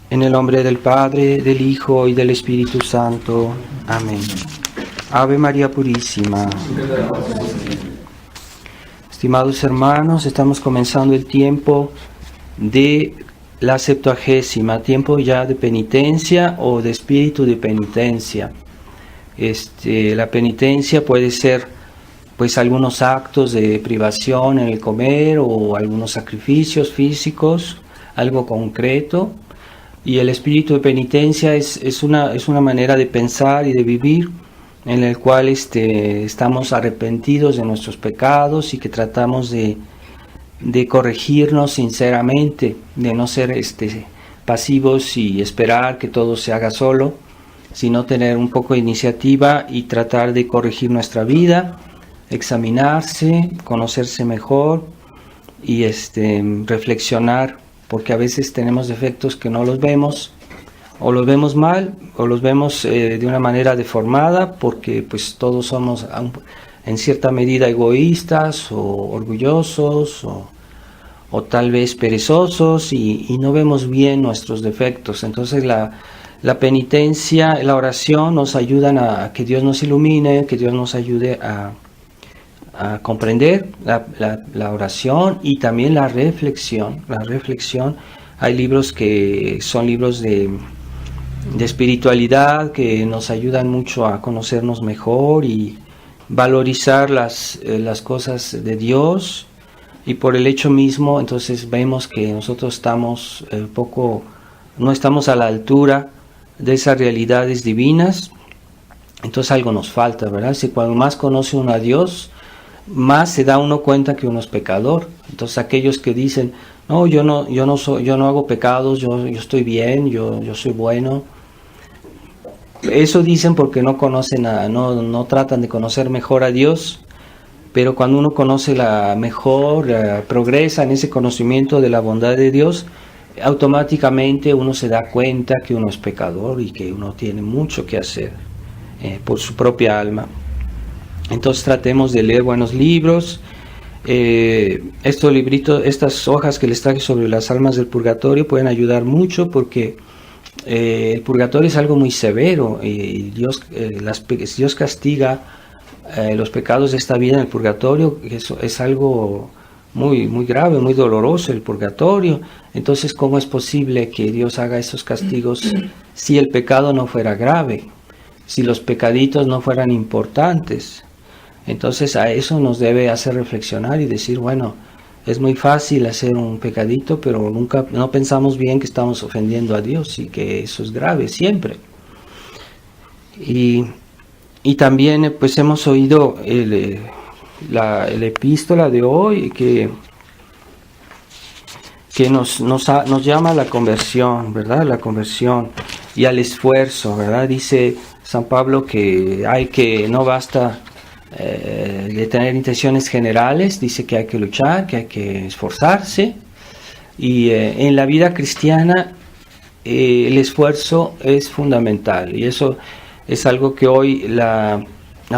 En el nombre del Padre, del Hijo y del Espíritu Santo. Amén. Ave María Purísima. Estimados hermanos, estamos comenzando el tiempo de la Septuagésima, tiempo ya de penitencia o de espíritu de penitencia. La penitencia puede ser pues algunos actos de privación en el comer o algunos sacrificios físicos, algo concreto. Y el espíritu de penitencia es una manera de pensar y de vivir en el cual estamos arrepentidos de nuestros pecados y que tratamos de corregirnos sinceramente, de no ser pasivos y esperar que todo se haga solo, sino tener un poco de iniciativa y tratar de corregir nuestra vida, examinarse, conocerse mejor y reflexionar, porque a veces tenemos defectos que no los vemos, o los vemos mal, o los vemos de una manera deformada, porque pues todos somos en cierta medida egoístas o orgullosos o tal vez perezosos y no vemos bien nuestros defectos. Entonces la penitencia, la oración nos ayudan a que Dios nos ilumine, que Dios nos ayude a comprender la oración y también la reflexión. Hay libros que son libros de espiritualidad que nos ayudan mucho a conocernos mejor y valorizar las cosas de Dios, y por el hecho mismo entonces vemos que nosotros estamos no estamos a la altura de esas realidades divinas. Entonces algo nos falta, ¿verdad? Si cuando más conoce uno a Dios, más se da uno cuenta que uno es pecador. Entonces aquellos que dicen, no, yo no hago pecados, yo estoy bien, yo soy bueno, eso dicen porque no conocen no tratan de conocer mejor a Dios. Pero cuando uno conoce progresa en ese conocimiento de la bondad de Dios, automáticamente uno se da cuenta que uno es pecador y que uno tiene mucho que hacer por su propia alma. Entonces tratemos de leer buenos libros. Estos libritos, estas hojas que les traje sobre las almas del purgatorio pueden ayudar mucho, porque el purgatorio es algo muy severo y Dios castiga los pecados de esta vida en el purgatorio. Eso es algo muy, muy grave, muy doloroso, el purgatorio. Entonces, ¿cómo es posible que Dios haga esos castigos si el pecado no fuera grave, si los pecaditos no fueran importantes? Entonces a eso nos debe hacer reflexionar y decir, bueno, es muy fácil hacer un pecadito, pero no pensamos bien que estamos ofendiendo a Dios y que eso es grave siempre. Y también pues hemos oído la epístola de hoy que nos llama a la conversión, ¿verdad? La conversión y al esfuerzo, ¿verdad? Dice San Pablo que no basta de tener intenciones generales, dice que hay que luchar, que hay que esforzarse. Y en la vida cristiana el esfuerzo es fundamental, y eso es algo que hoy la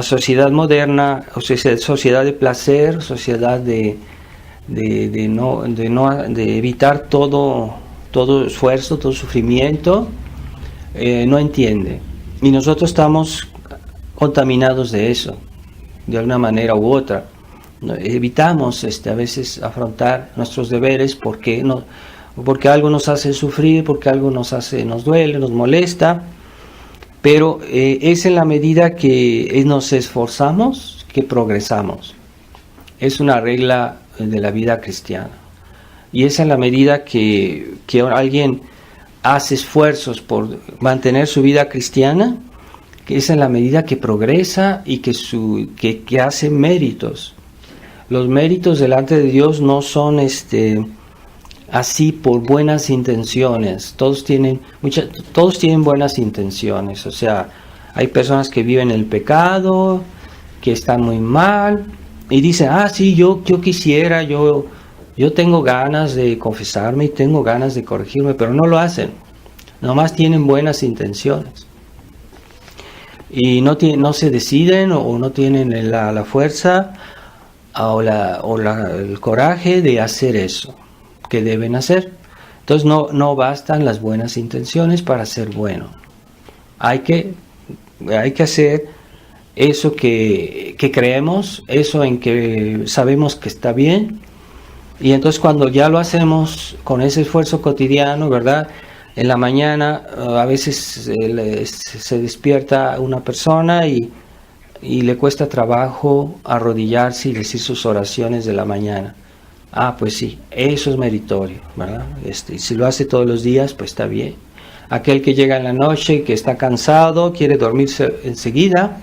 sociedad moderna, o sea, sociedad de placer, sociedad de evitar todo esfuerzo, todo sufrimiento, no entiende. Y nosotros estamos contaminados de eso, de alguna manera u otra. Evitamos a veces afrontar nuestros deberes porque algo nos hace sufrir, porque algo nos duele, nos molesta. Pero es en la medida que nos esforzamos que progresamos. Es una regla de la vida cristiana. Y es en la medida que alguien hace esfuerzos por mantener su vida cristiana, que es en la medida que progresa y que hace méritos. Los méritos delante de Dios no son así por buenas intenciones. Todos tienen buenas intenciones. O sea, hay personas que viven el pecado, que están muy mal y dicen, sí, yo quisiera, yo tengo ganas de confesarme y tengo ganas de corregirme, pero no lo hacen. Nomás tienen buenas intenciones y no se deciden o no tienen la fuerza o el coraje de hacer eso que deben hacer. Entonces no bastan las buenas intenciones para ser bueno. Hay que hacer eso que creemos, eso en que sabemos que está bien. Y entonces cuando ya lo hacemos con ese esfuerzo cotidiano, ¿verdad? En la mañana a veces se despierta una persona y le cuesta trabajo arrodillarse y decir sus oraciones de la mañana. Pues sí, eso es meritorio, ¿verdad? Si lo hace todos los días, pues está bien. Aquel que llega en la noche, que está cansado, quiere dormirse enseguida,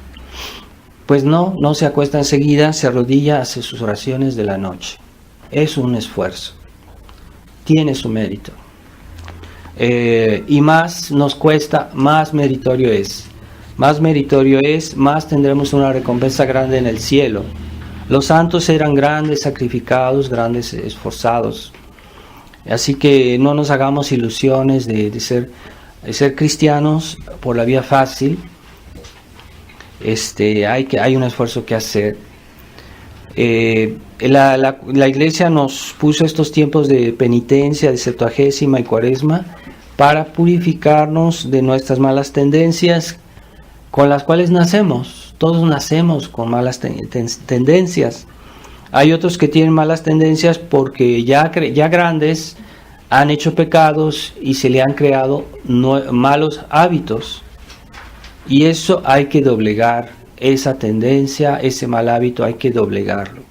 pues no se acuesta enseguida, se arrodilla, hace sus oraciones de la noche. Es un esfuerzo, tiene su mérito. Y más nos cuesta, más meritorio es. Más meritorio es, más tendremos una recompensa grande en el cielo. Los santos eran grandes sacrificados, grandes esforzados. Así que no nos hagamos ilusiones de ser cristianos por la vía fácil. Hay un esfuerzo que hacer. La Iglesia nos puso estos tiempos de penitencia, de Septuagésima y Cuaresma, para purificarnos de nuestras malas tendencias con las cuales nacemos. Todos nacemos con malas tendencias. Hay otros que tienen malas tendencias porque ya grandes han hecho pecados y se le han creado malos hábitos. Y eso hay que doblegar, esa tendencia, ese mal hábito hay que doblegarlo.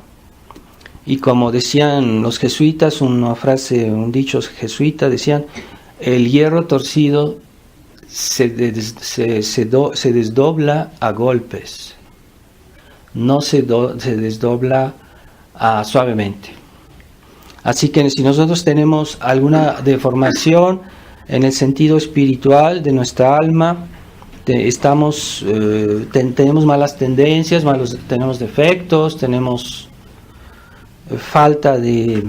Y como decían los jesuitas, un dicho jesuita, decían, el hierro torcido se desdobla a golpes, no se desdobla suavemente. Así que si nosotros tenemos alguna deformación en el sentido espiritual de nuestra alma, tenemos malas tendencias, tenemos defectos, tenemos falta de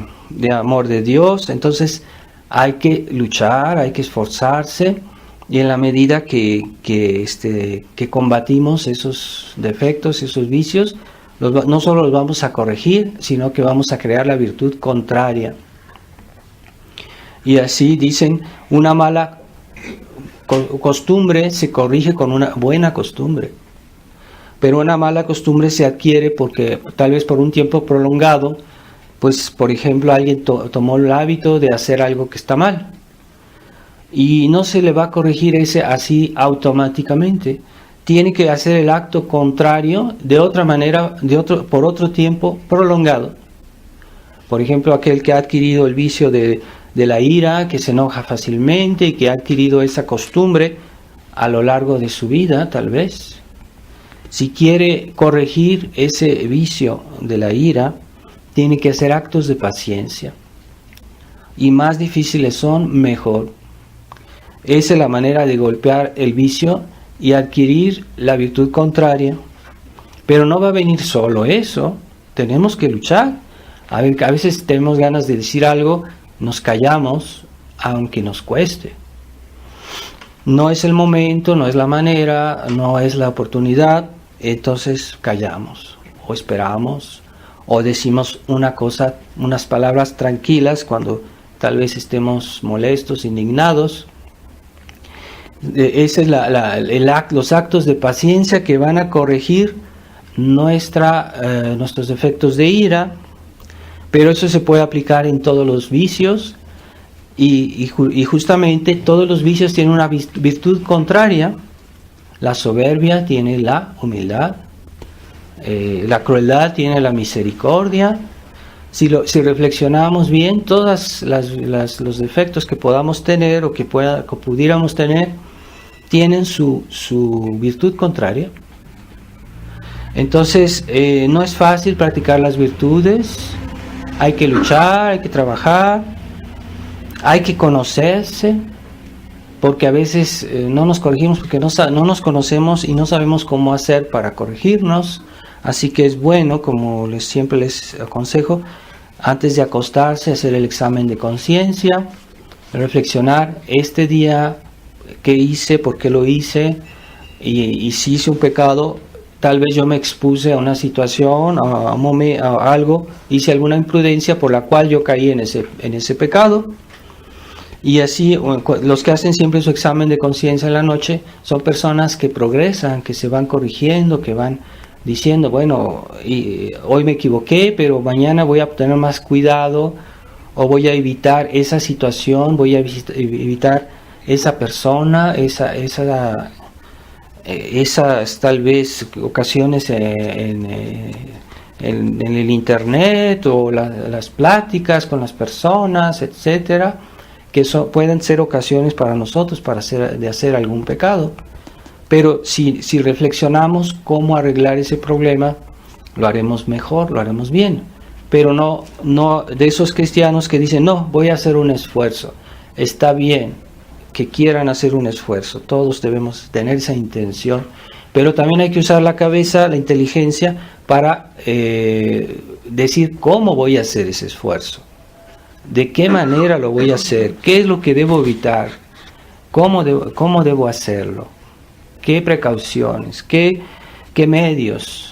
amor de Dios, entonces hay que luchar, hay que esforzarse. Y en la medida que combatimos esos defectos, esos vicios, no solo los vamos a corregir, sino que vamos a crear la virtud contraria. Y así dicen, una mala costumbre se corrige con una buena costumbre. Pero una mala costumbre se adquiere porque tal vez por un tiempo prolongado, pues por ejemplo alguien tomó el hábito de hacer algo que está mal. Y no se le va a corregir ese así automáticamente. Tiene que hacer el acto contrario de otra manera, por otro tiempo prolongado. Por ejemplo, aquel que ha adquirido el vicio de la ira, que se enoja fácilmente y que ha adquirido esa costumbre a lo largo de su vida, tal vez. Si quiere corregir ese vicio de la ira, tiene que hacer actos de paciencia. Y más difíciles son, mejor. Esa es la manera de golpear el vicio y adquirir la virtud contraria. Pero no va a venir solo eso. Tenemos que luchar. A veces tenemos ganas de decir algo, nos callamos, aunque nos cueste. No es el momento, no es la manera, no es la oportunidad. Entonces callamos, o esperamos, o decimos unas palabras tranquilas cuando tal vez estemos molestos, indignados. Ese es los actos de paciencia que van a corregir nuestros defectos de ira, pero eso se puede aplicar en todos los vicios y justamente todos los vicios tienen una virtud contraria. La soberbia tiene la humildad, la crueldad tiene la misericordia. Si reflexionamos bien, todos los defectos que podamos tener o que pudiéramos tener tienen su virtud contraria. Entonces no es fácil practicar las virtudes, hay que luchar, hay que trabajar, hay que conocerse, porque a veces no nos corregimos porque no nos conocemos y no sabemos cómo hacer para corregirnos. Así que es bueno, como siempre les aconsejo, antes de acostarse, hacer el examen de conciencia, reflexionar este día qué hice, por qué lo hice, y si hice un pecado, tal vez yo me expuse a una situación, a algo, hice alguna imprudencia por la cual yo caí en ese pecado. Y así, los que hacen siempre su examen de conciencia en la noche son personas que progresan, que se van corrigiendo, que van diciendo, bueno, hoy me equivoqué, pero mañana voy a tener más cuidado, o voy a evitar esa situación, voy a evitar esa persona, esas tal vez ocasiones en el internet, o las pláticas con las personas, etcétera, que pueden ser ocasiones para nosotros de hacer algún pecado. Pero si reflexionamos cómo arreglar ese problema, lo haremos mejor, lo haremos bien. Pero no de esos cristianos que dicen, no, voy a hacer un esfuerzo. Está bien que quieran hacer un esfuerzo, todos debemos tener esa intención, pero también hay que usar la cabeza, la inteligencia, para decir cómo voy a hacer ese esfuerzo, de qué manera lo voy a hacer, qué es lo que debo evitar, cómo debo hacerlo, qué precauciones, qué medios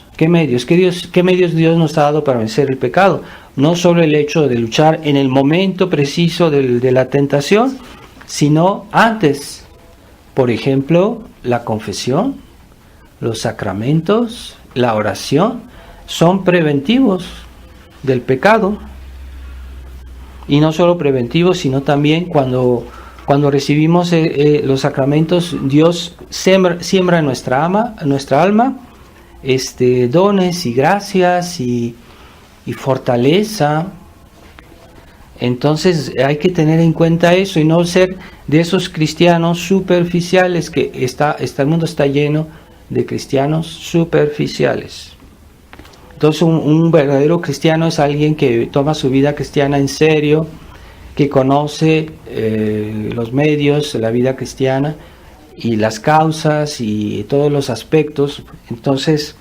Dios nos ha dado para vencer el pecado. No solo el hecho de luchar en el momento preciso de la tentación, sino antes. Por ejemplo, la confesión, los sacramentos, la oración, son preventivos del pecado. Y no solo preventivos, sino también cuando recibimos los sacramentos, Dios siembra en nuestra alma dones y gracias y fortaleza. Entonces hay que tener en cuenta eso y no ser de esos cristianos superficiales, que el mundo está lleno de cristianos superficiales. Entonces un verdadero cristiano es alguien que toma su vida cristiana en serio, que conoce los medios de la vida cristiana y las causas y todos los aspectos. Entonces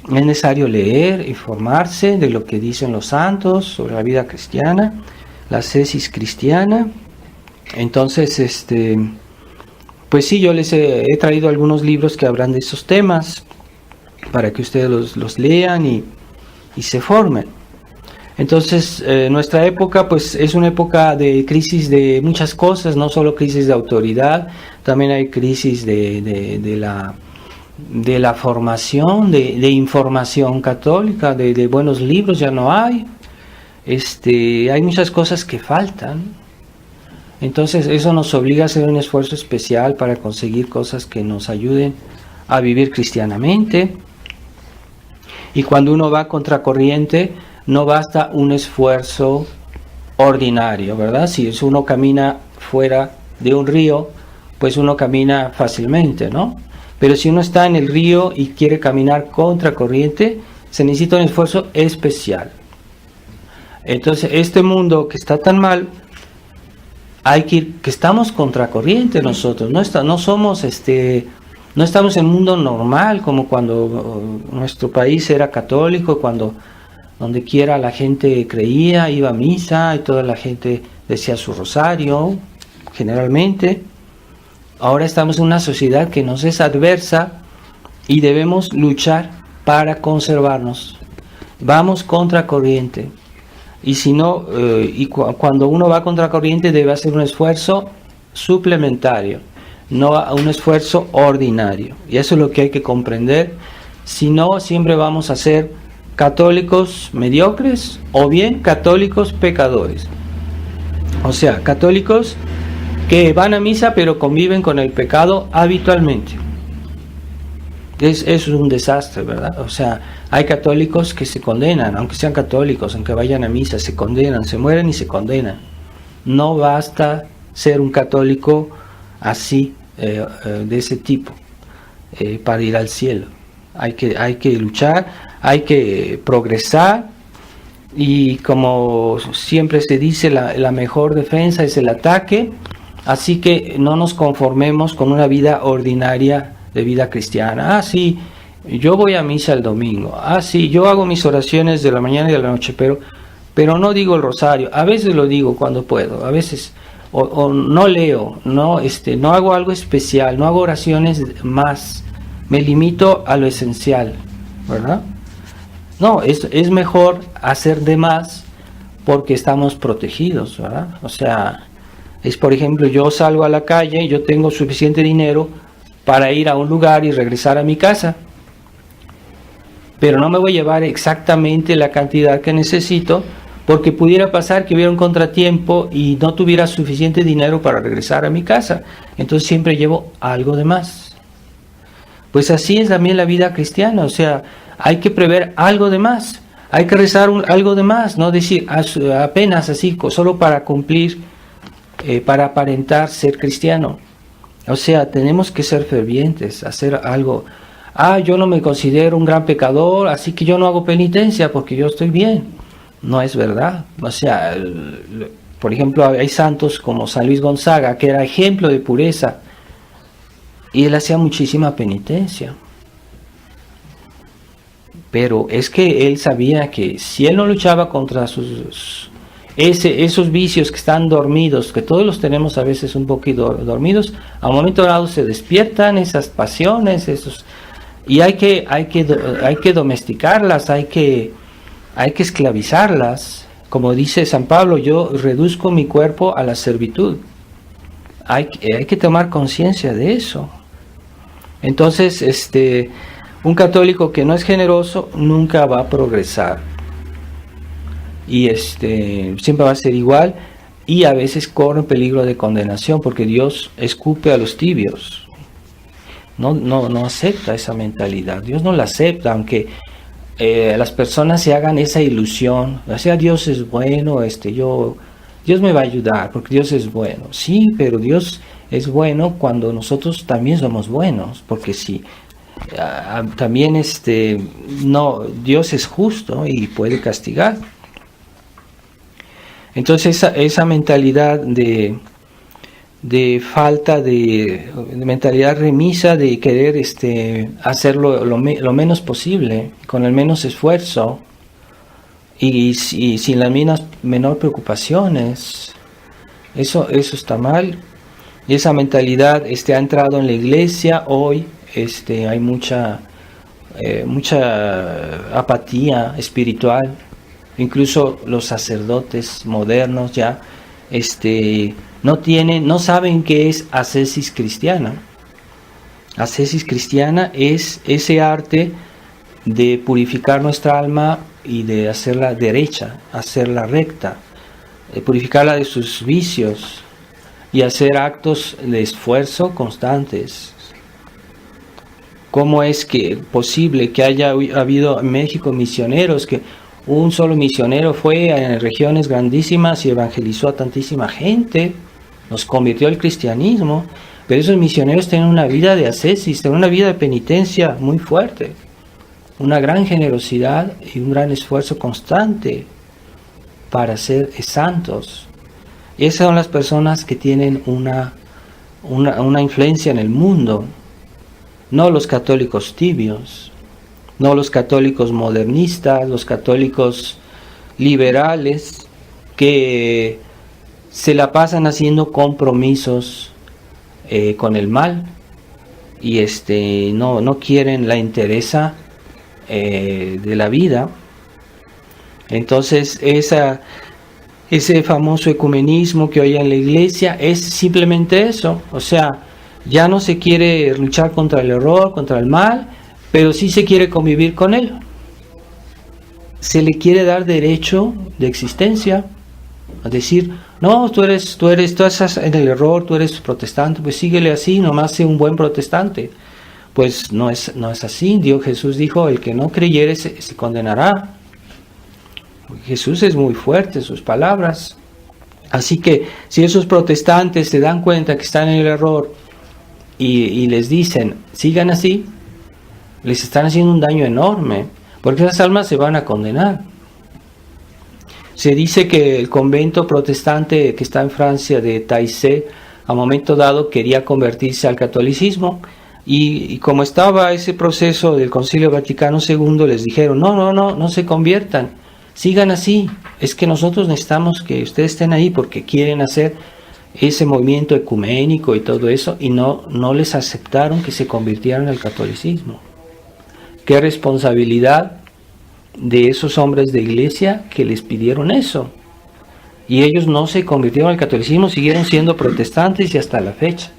es necesario leer, informarse de lo que dicen los santos sobre la vida cristiana, la ascesis cristiana. Entonces, pues sí, yo les he traído algunos libros que hablan de esos temas para que ustedes los lean y se formen. Entonces, nuestra época pues es una época de crisis de muchas cosas, no solo crisis de autoridad, también hay crisis de la formación, de información católica, de buenos libros ya no hay. Hay muchas cosas que faltan. Entonces eso nos obliga a hacer un esfuerzo especial para conseguir cosas que nos ayuden a vivir cristianamente. Y cuando uno va contracorriente, no basta un esfuerzo ordinario, ¿verdad? Si uno camina fuera de un río, pues uno camina fácilmente, ¿no? Pero si uno está en el río y quiere caminar contracorriente, se necesita un esfuerzo especial. Entonces, este mundo que está tan mal, que estamos contracorriente nosotros, no estamos en un mundo normal como cuando nuestro país era católico, cuando donde quiera la gente creía, iba a misa y toda la gente decía su rosario, generalmente. Ahora estamos en una sociedad que nos es adversa y debemos luchar para conservarnos. Vamos contracorriente. Y si no, cuando uno va contracorriente debe hacer un esfuerzo suplementario, no un esfuerzo ordinario. Y eso es lo que hay que comprender. Si no, siempre vamos a ser católicos mediocres o bien católicos pecadores. O sea, católicos que van a misa pero conviven con el pecado habitualmente. Eso es un desastre, ¿verdad? O sea, hay católicos que se condenan, aunque sean católicos, aunque vayan a misa, se condenan, se mueren y se condenan. No basta ser un católico así, de ese tipo, para ir al cielo. Hay que luchar, hay que progresar, y como siempre se dice, la mejor defensa es el ataque. Así que no nos conformemos con una vida ordinaria de vida cristiana. Sí, yo voy a misa el domingo. Sí, yo hago mis oraciones de la mañana y de la noche, pero no digo el rosario. A veces lo digo cuando puedo, a veces o no leo, no hago algo especial, no hago oraciones más. Me limito a lo esencial, ¿verdad? No, es mejor hacer de más porque estamos protegidos, ¿verdad? O sea, Es, por ejemplo, yo salgo a la calle, yo tengo suficiente dinero para ir a un lugar y regresar a mi casa, pero no me voy a llevar exactamente la cantidad que necesito, porque pudiera pasar que hubiera un contratiempo y no tuviera suficiente dinero para regresar a mi casa. Entonces siempre llevo algo de más. Pues así es también la vida cristiana, o sea, hay que prever algo de más, hay que rezar algo de más, no decir apenas así, solo para cumplir, para aparentar ser cristiano. O sea, tenemos que ser fervientes, hacer algo. Yo no me considero un gran pecador, así que yo no hago penitencia porque yo estoy bien. No es verdad. O sea, por ejemplo, hay santos como San Luis Gonzaga, que era ejemplo de pureza, y él hacía muchísima penitencia. Pero es que él sabía que si él no luchaba contra esos vicios que están dormidos, que todos los tenemos a veces un poquito dormidos, a un momento dado se despiertan esas pasiones, y hay que domesticarlas, hay que esclavizarlas. Como dice San Pablo, yo reduzco mi cuerpo a la servitud. Hay que tomar conciencia de eso. Entonces, un católico que no es generoso nunca va a progresar. Y siempre va a ser igual, y a veces corre peligro de condenación, porque Dios escupe a los tibios. No acepta esa mentalidad. Dios no la acepta, aunque las personas se hagan esa ilusión. O sea, Dios es bueno, Dios me va a ayudar, porque Dios es bueno. Sí, pero Dios es bueno cuando nosotros también somos buenos, porque si también Dios es justo y puede castigar. Entonces esa mentalidad de falta de mentalidad remisa, de querer hacerlo lo menos posible, con el menos esfuerzo y sin las menor preocupaciones, eso está mal. Y esa mentalidad ha entrado en la iglesia hoy. Hay mucha apatía espiritual. Incluso los sacerdotes modernos ya no saben qué es ascesis cristiana. Ascesis cristiana es ese arte de purificar nuestra alma y de hacerla derecha, hacerla recta, de purificarla de sus vicios y hacer actos de esfuerzo constantes. ¿Cómo es que posible que haya habido en México misioneros, que un solo misionero fue a regiones grandísimas y evangelizó a tantísima gente, nos convirtió al cristianismo? Pero esos misioneros tienen una vida de ascesis, tienen una vida de penitencia muy fuerte, una gran generosidad y un gran esfuerzo constante para ser santos. Esas son las personas que tienen una influencia en el mundo, no los católicos tibios, no los católicos modernistas, los católicos liberales que se la pasan haciendo compromisos con el mal y no quieren la entereza de la vida. Entonces ese famoso ecumenismo que hoy hay en la iglesia es simplemente eso. O sea, ya no se quiere luchar contra el error, contra el mal, pero sí se quiere convivir con él. Se le quiere dar derecho de existencia, a decir, no, tú estás en el error, tú eres protestante, pues síguele así, nomás sé un buen protestante. Pues no es así. Jesús dijo, el que no creyere se condenará. Jesús es muy fuerte en sus palabras. Así que si esos protestantes se dan cuenta que están en el error y les dicen, sigan así, les están haciendo un daño enorme, porque esas almas se van a condenar. Se dice que el convento protestante que está en Francia de Taizé, a momento dado quería convertirse al catolicismo, y como estaba ese proceso del Concilio Vaticano II, les dijeron, no se conviertan, sigan así, es que nosotros necesitamos que ustedes estén ahí porque quieren hacer ese movimiento ecuménico y todo eso, y no les aceptaron que se convirtieran al catolicismo. Qué responsabilidad de esos hombres de iglesia que les pidieron eso. Y ellos no se convirtieron al catolicismo, siguieron siendo protestantes y hasta la fecha.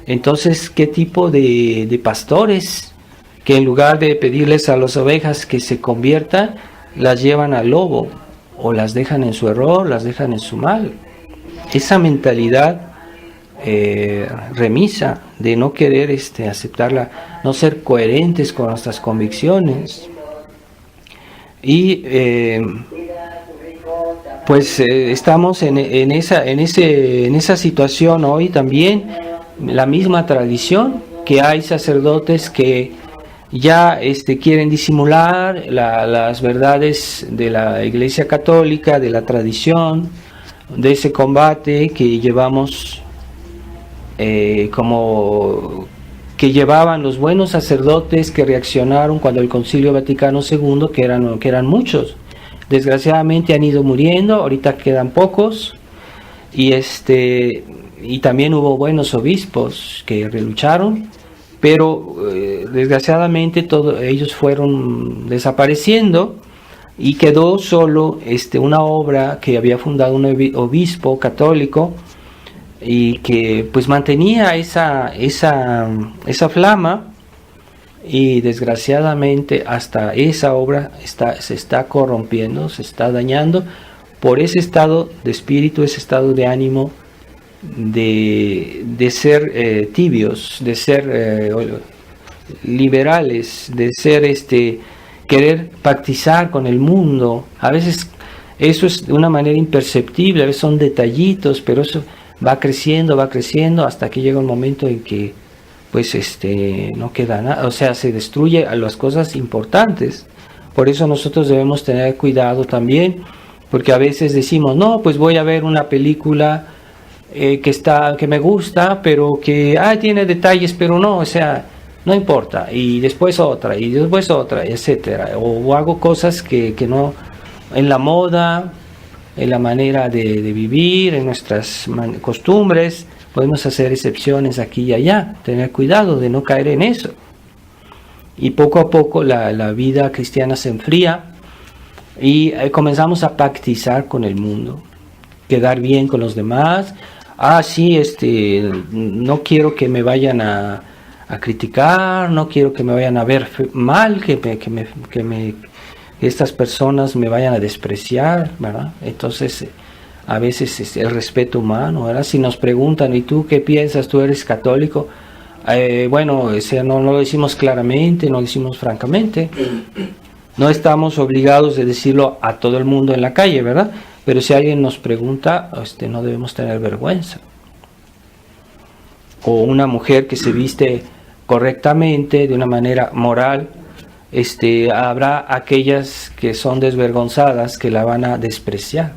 Entonces, ¿qué tipo de pastores que en lugar de pedirles a las ovejas que se conviertan, las llevan al lobo o las dejan en su error, las dejan en su mal? Esa mentalidad remisa de no querer aceptarla, no ser coherentes con nuestras convicciones. Y pues estamos en esa situación hoy también, la misma tradición, que hay sacerdotes que ya quieren disimular las verdades de la Iglesia Católica, de la tradición, de ese combate que llevamos, como que llevaban los buenos sacerdotes que reaccionaron cuando el Concilio Vaticano II, que eran muchos. Desgraciadamente han ido muriendo, ahorita quedan pocos, y también hubo buenos obispos que relucharon, pero desgraciadamente todos ellos fueron desapareciendo y quedó solo una obra que había fundado un obispo católico y que pues mantenía esa flama, y desgraciadamente hasta esa obra se está corrompiendo, se está dañando por ese estado de espíritu, ese estado de ánimo de ser tibios, de ser liberales, de ser querer pactizar con el mundo. A veces eso es de una manera imperceptible, a veces son detallitos, pero eso va creciendo hasta que llega un momento en que pues no queda nada, o sea, se destruye a las cosas importantes. Por eso nosotros debemos tener cuidado también, porque a veces decimos, no, pues voy a ver una película que me gusta, pero que tiene detalles, pero no, o sea, no importa, y después otra, etcétera, o hago cosas que no, en la moda, en la manera de vivir, en nuestras costumbres. Podemos hacer excepciones aquí y allá, tener cuidado de no caer en eso. Y poco a poco la vida cristiana se enfría y comenzamos a pactizar con el mundo, quedar bien con los demás. Sí, no quiero que me vayan a criticar, no quiero que me vayan a ver mal, que estas personas me vayan a despreciar, ¿verdad? Entonces, a veces el respeto humano, ¿verdad? Si nos preguntan, ¿y tú qué piensas? ¿Tú eres católico? Bueno, no lo decimos claramente, no lo decimos francamente. No estamos obligados de decirlo a todo el mundo en la calle, ¿verdad? Pero si alguien nos pregunta, no debemos tener vergüenza. O una mujer que se viste correctamente, de una manera moral, habrá aquellas que son desvergonzadas que la van a despreciar.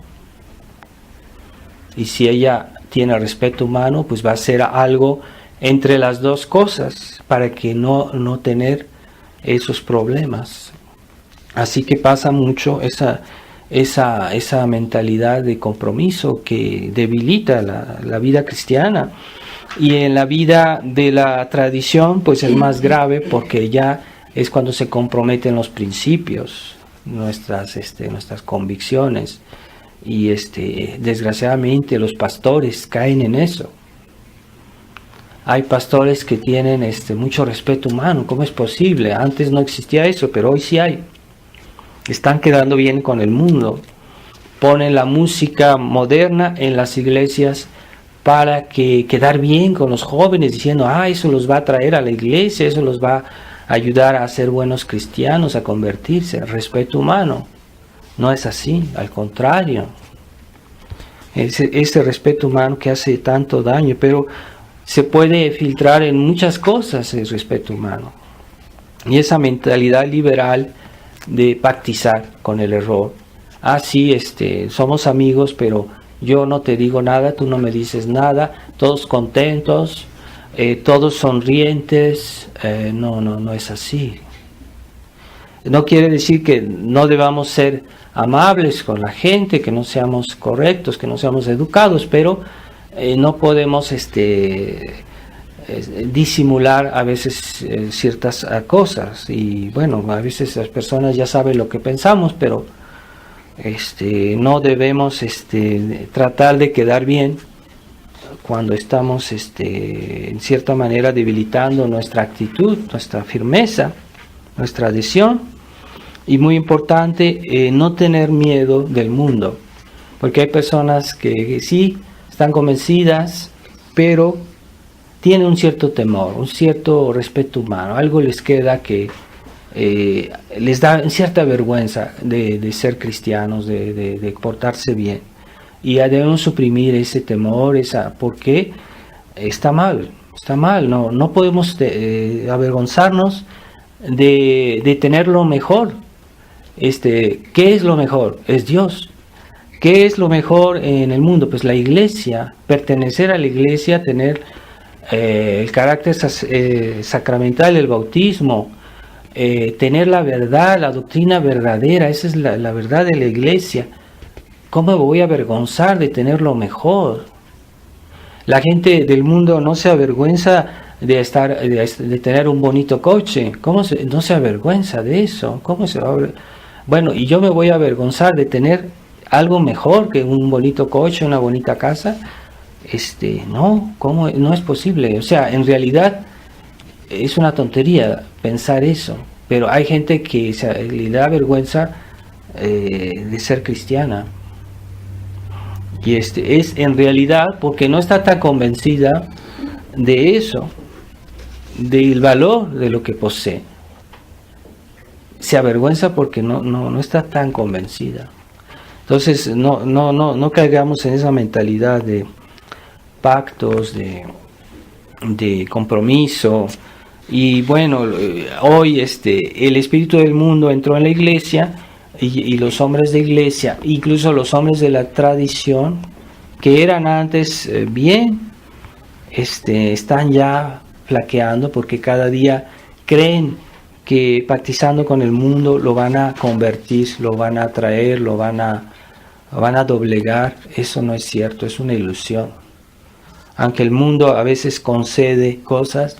Y si ella tiene respeto humano, pues va a hacer algo entre las dos cosas para que no tener esos problemas. Así que pasa mucho esa mentalidad de compromiso que debilita la vida cristiana. Y en la vida de la tradición, pues es más grave, porque ya es cuando se comprometen los principios, nuestras convicciones. Y desgraciadamente los pastores caen en eso. Hay pastores que tienen mucho respeto humano. ¿Cómo es posible? Antes no existía eso, pero hoy sí hay. Están quedando bien con el mundo. Ponen la música moderna en las iglesias para quedar bien con los jóvenes, diciendo, eso los va a traer a la iglesia, eso los va a ayudar a ser buenos cristianos, a convertirse. Respeto humano. No es así, al contrario. Ese respeto humano que hace tanto daño, pero se puede filtrar en muchas cosas el respeto humano. Y esa mentalidad liberal de pactizar con el error. Sí, somos amigos, pero yo no te digo nada, tú no me dices nada, todos contentos, todos sonrientes. No es así. No quiere decir que no debamos ser amables con la gente, que no seamos correctos, que no seamos educados, pero no podemos disimular a veces ciertas cosas. Y bueno, a veces las personas ya saben lo que pensamos, pero No debemos tratar de quedar bien cuando estamos en cierta manera debilitando nuestra actitud, nuestra firmeza, nuestra adhesión. Y muy importante, no tener miedo del mundo, porque hay personas que sí están convencidas, pero tienen un cierto temor, un cierto respeto humano, algo les queda que les da cierta vergüenza de ser cristianos, de portarse bien, y debemos suprimir ese temor, porque está mal, no podemos avergonzarnos de tener lo mejor. ¿Qué es lo mejor? Es Dios. ¿Qué es lo mejor en el mundo? Pues la iglesia, pertenecer a la iglesia, tener el carácter sacramental del bautismo, tener la verdad, la doctrina verdadera, esa es la verdad de la iglesia. ¿Cómo me voy a avergonzar de tener lo mejor? La gente del mundo no se avergüenza de tener un bonito coche. No se avergüenza de eso? ¿Cómo se va a Bueno, y yo me voy a avergonzar de tener algo mejor que un bonito coche, una bonita casa. No, ¿cómo? No es posible. O sea, en realidad es una tontería pensar eso, pero hay gente que le da vergüenza de ser cristiana, y es en realidad porque no está tan convencida de eso, del valor de lo que posee. Se avergüenza porque no está tan convencida. Entonces no caigamos en esa mentalidad de pactos, de compromiso. Y bueno, hoy el espíritu del mundo entró en la iglesia, y los hombres de iglesia, incluso los hombres de la tradición, que eran antes bien, están ya flaqueando, porque cada día creen que pactizando con el mundo lo van a convertir, lo van a atraer, lo van a doblegar. Eso no es cierto, es una ilusión. Aunque el mundo a veces concede cosas,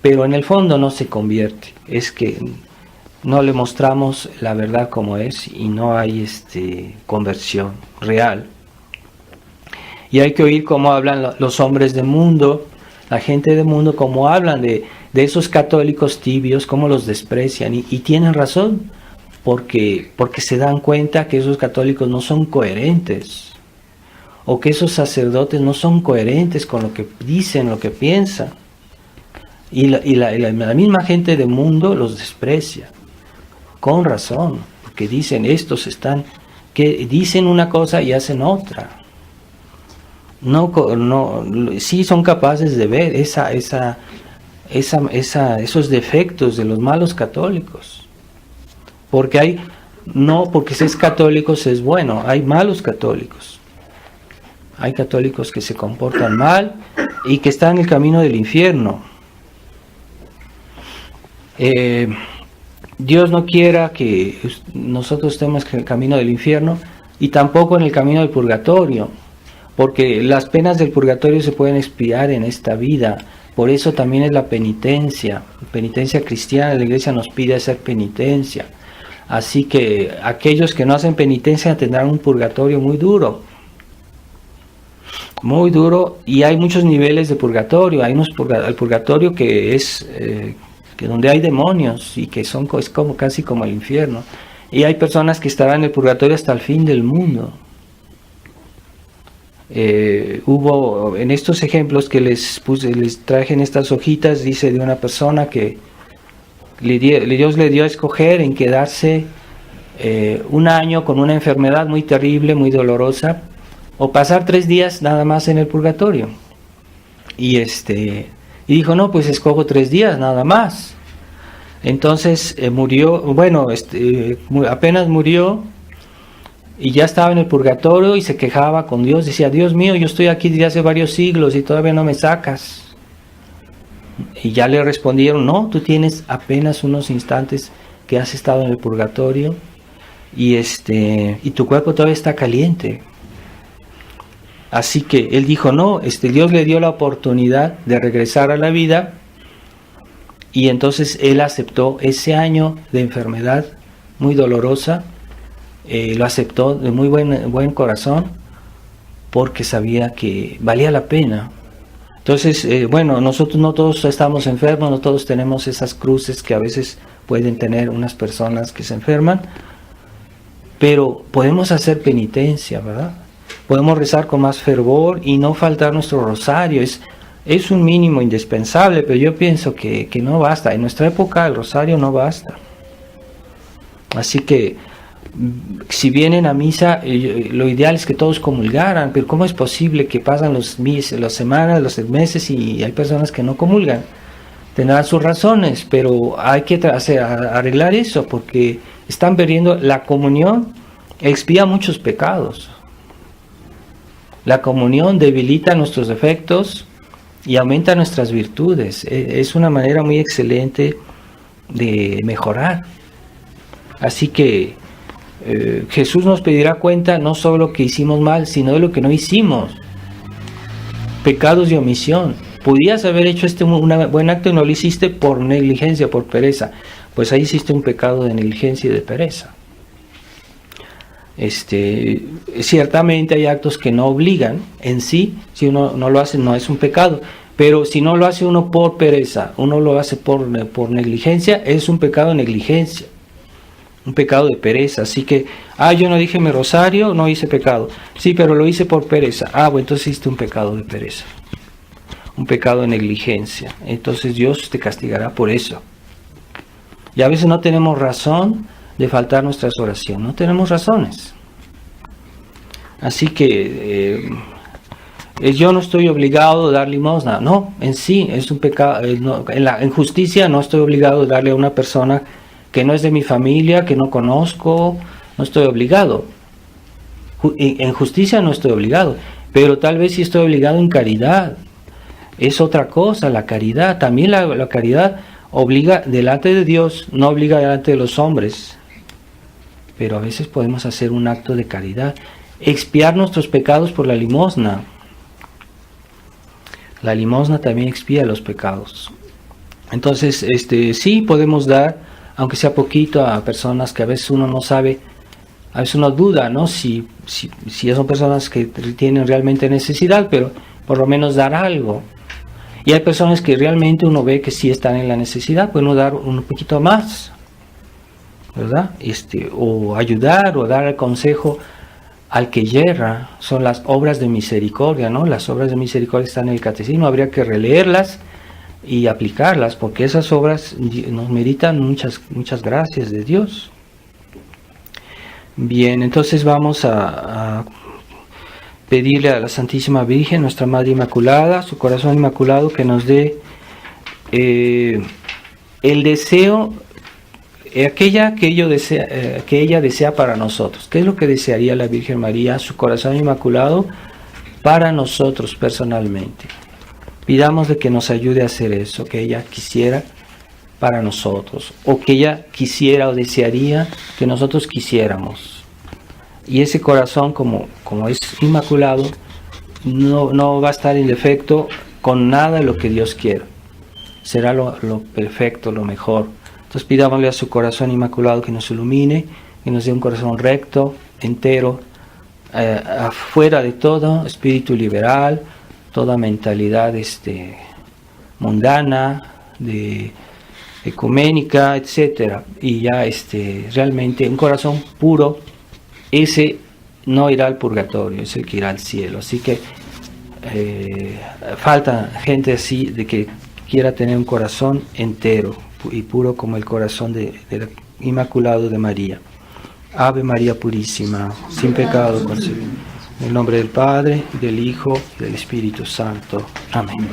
pero en el fondo no se convierte. Es que no le mostramos la verdad como es, y no hay conversión real. Y hay que oír cómo hablan los hombres del mundo, la gente del mundo, cómo hablan de esos católicos tibios, cómo los desprecian, y tienen razón, porque se dan cuenta que esos católicos no son coherentes, o que esos sacerdotes no son coherentes con lo que dicen, lo que piensan, y la misma gente del mundo los desprecia, con razón, porque dicen que dicen una cosa y hacen otra. Sí son capaces de ver esos defectos de los malos católicos, porque porque si es católico se es bueno. Hay malos católicos, hay católicos que se comportan mal y que están en el camino del infierno. Dios no quiera que nosotros estemos en el camino del infierno, y tampoco en el camino del purgatorio, porque las penas del purgatorio se pueden expiar en esta vida. Por eso también es la penitencia cristiana. La iglesia nos pide hacer penitencia. Así que aquellos que no hacen penitencia tendrán un purgatorio muy duro, y hay muchos niveles de purgatorio. Hay el purgatorio que es que donde hay demonios, y que es casi como el infierno, y hay personas que estarán en el purgatorio hasta el fin del mundo. Hubo en estos ejemplos que les traje en estas hojitas, dice de una persona que Dios le dio a escoger en quedarse un año con una enfermedad muy terrible, muy dolorosa, o pasar 3 días nada más en el purgatorio. Y dijo, no, pues escojo 3 días nada más. Entonces murió, apenas murió, y ya estaba en el purgatorio, y se quejaba con Dios. Decía, Dios mío, yo estoy aquí desde hace varios siglos y todavía no me sacas. Y ya le respondieron, no, tú tienes apenas unos instantes que has estado en el purgatorio, y tu cuerpo todavía está caliente. Así que él dijo, no, Dios le dio la oportunidad de regresar a la vida, y entonces él aceptó ese año de enfermedad muy dolorosa, lo aceptó de muy buen corazón porque sabía que valía la pena. Entonces, bueno, nosotros no todos estamos enfermos, no todos tenemos esas cruces que a veces pueden tener unas personas que se enferman, pero podemos hacer penitencia, ¿verdad? Podemos rezar con más fervor y no faltar nuestro rosario. Es un mínimo indispensable, pero yo pienso que no basta. En nuestra época el rosario no basta. Así que si vienen a misa, lo ideal es que todos comulgaran, pero ¿cómo es posible que pasan las semanas, los meses y hay personas que no comulgan? Tendrán sus razones, pero hay que arreglar eso porque están perdiendo la comunión, expía muchos pecados. La comunión debilita nuestros defectos y aumenta nuestras virtudes. Es una manera muy excelente de mejorar. Así que Jesús nos pedirá cuenta no solo lo que hicimos mal, sino de lo que no hicimos. Pecados de omisión. Podías haber hecho un buen acto y no lo hiciste por negligencia, por pereza. Pues ahí hiciste un pecado de negligencia y de pereza. Ciertamente hay actos que no obligan en sí. Si uno no lo hace, no es un pecado. Pero si no lo hace uno por pereza, uno lo hace por negligencia, es un pecado de negligencia. Un pecado de pereza. Así que, yo no dije mi rosario, no hice pecado. Sí, pero lo hice por pereza. Bueno, entonces hiciste un pecado de pereza. Un pecado de negligencia. Entonces Dios te castigará por eso. Y a veces no tenemos razón de faltar nuestras oraciones. No tenemos razones. Así que yo no estoy obligado a dar limosna. No, en sí es un pecado. En justicia no estoy obligado a darle a una persona que no es de mi familia, que no conozco, no estoy obligado. En justicia no estoy obligado, pero tal vez sí estoy obligado en caridad. Es otra cosa, la caridad. También la caridad obliga delante de Dios, no obliga delante de los hombres. Pero a veces podemos hacer un acto de caridad. Expiar nuestros pecados por la limosna. La limosna también expía los pecados. Entonces, sí podemos dar, aunque sea poquito, a personas que a veces uno no sabe, a veces uno duda, ¿no? Si son personas que tienen realmente necesidad, pero por lo menos dar algo. Y hay personas que realmente uno ve que sí están en la necesidad, pues uno dar un poquito más, ¿verdad? O ayudar o dar el consejo al que yerra. Son las obras de misericordia, ¿no? Las obras de misericordia están en el catecismo, habría que releerlas y aplicarlas, porque esas obras nos meritan muchas gracias de Dios. Bien, entonces vamos a pedirle a la Santísima Virgen, nuestra Madre Inmaculada, su corazón inmaculado, que nos dé el deseo, aquella que ella desea para nosotros. ¿Qué es lo que desearía la Virgen María, su corazón inmaculado, para nosotros personalmente? Pidámosle que nos ayude a hacer eso, que ella quisiera para nosotros, o que ella quisiera o desearía que nosotros quisiéramos. Y ese corazón, como es inmaculado, no va a estar en defecto con nada de lo que Dios quiera. Será lo perfecto, lo mejor. Entonces pidámosle a su corazón inmaculado que nos ilumine, que nos dé un corazón recto, entero, afuera de todo espíritu liberal, toda mentalidad mundana, ecuménica, etcétera, y ya realmente un corazón puro, ese no irá al purgatorio, es el que irá al cielo. Así que falta gente así, de que quiera tener un corazón entero y puro como el corazón del Inmaculado de María. Ave María Purísima, sin pecado concebida. En el nombre del Padre, del Hijo y del Espíritu Santo. Amén.